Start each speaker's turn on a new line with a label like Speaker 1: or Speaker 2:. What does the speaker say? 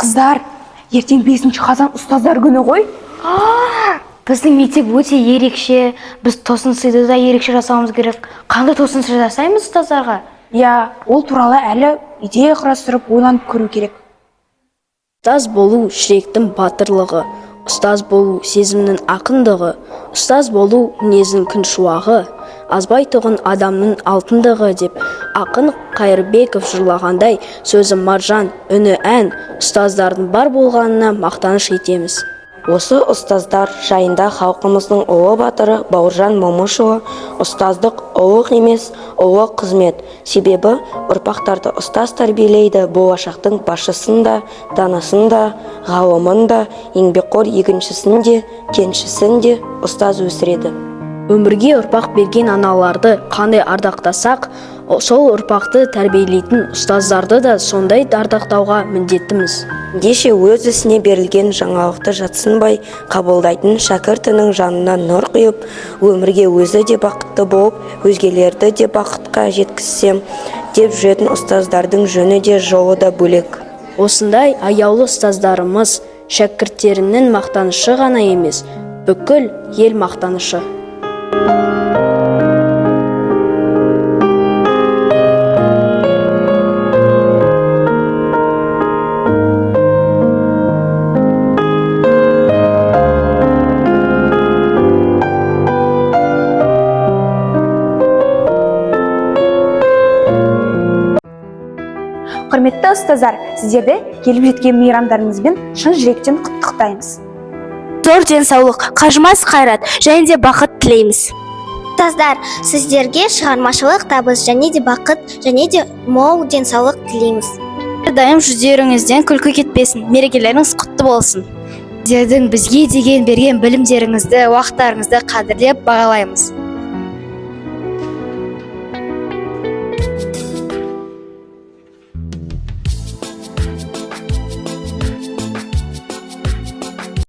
Speaker 1: Қыздар, ертең 5 қазан ұстаздар күні ғой.
Speaker 2: Біздің мектеп өте ерекше, біз тосын сыйды да ерекше жасауымыз керек. Қандай тосын сый жасаймыз ұстаздарға?
Speaker 1: Ол туралы әлі идея құрастырып ойланып көру керек.
Speaker 3: Ұстаз болу жүректің батырлығы, ұстаз болу сезімнің ақындығы, ұстаз болу мінездің күн шуағы, азбай тұғын адамның алтындығы деп ақын Қайырбеков жырлағандай, сөзі маржан, үні ән, ұстаздардың бар болғанына мақтаныш етеміз.
Speaker 4: Осы ұстаздар жайында халқымыздың ұлы батыры Бауыржан Момышұлы ұстаздық ұлық емес, ұлы қызмет. Себебі ұрпақтарды ұстаз тәрбиелейді, болашақтың басшысын да, данасын да, ғалымын да, еңбекқор егіншісін де, кеншісін де ұстаз өсіреді.
Speaker 3: Өмірге ұрпақ берген аналарды қандай ардақтасақ, сол ұрпақты тәрбиелейтін ұстаздарды да сондай ардақтауға міндеттіміз.
Speaker 4: Ендеше өз ісіне берілген жаңалықты жатсынбай қабылдайтын шәкіртінің жанына нұр құйып, өмірге өзі де бақытты болып, өзгелерді де бақытқа жеткізсем деп жүретін ұстаздардың жөні де жолы да бөлек.
Speaker 3: Осындай аяулы ұстаздарымыз шәкірттерінің мақтанышы ғана емес, бүкіл ел мақтанышы.
Speaker 1: Құрметті ұстаздар, сіздерді келіп жеткен мейрамдарыңызбен шын жүректен құттықтаймыз.
Speaker 5: Зор денсаулық, қажымас қайрат және де бақыт тілейміз.
Speaker 6: Ұстаздар, сіздерге шығармашылық табыс және де бақыт және де мол денсаулық тілейміз.
Speaker 5: Әрдайым жүздеріңізден күлкі кетпесін, мерекелеріңіз құтты болсын.
Speaker 2: Сіздердің бізге деген берген білімдеріңізді, уақыттарыңызды қадірлеп бағалаймыз.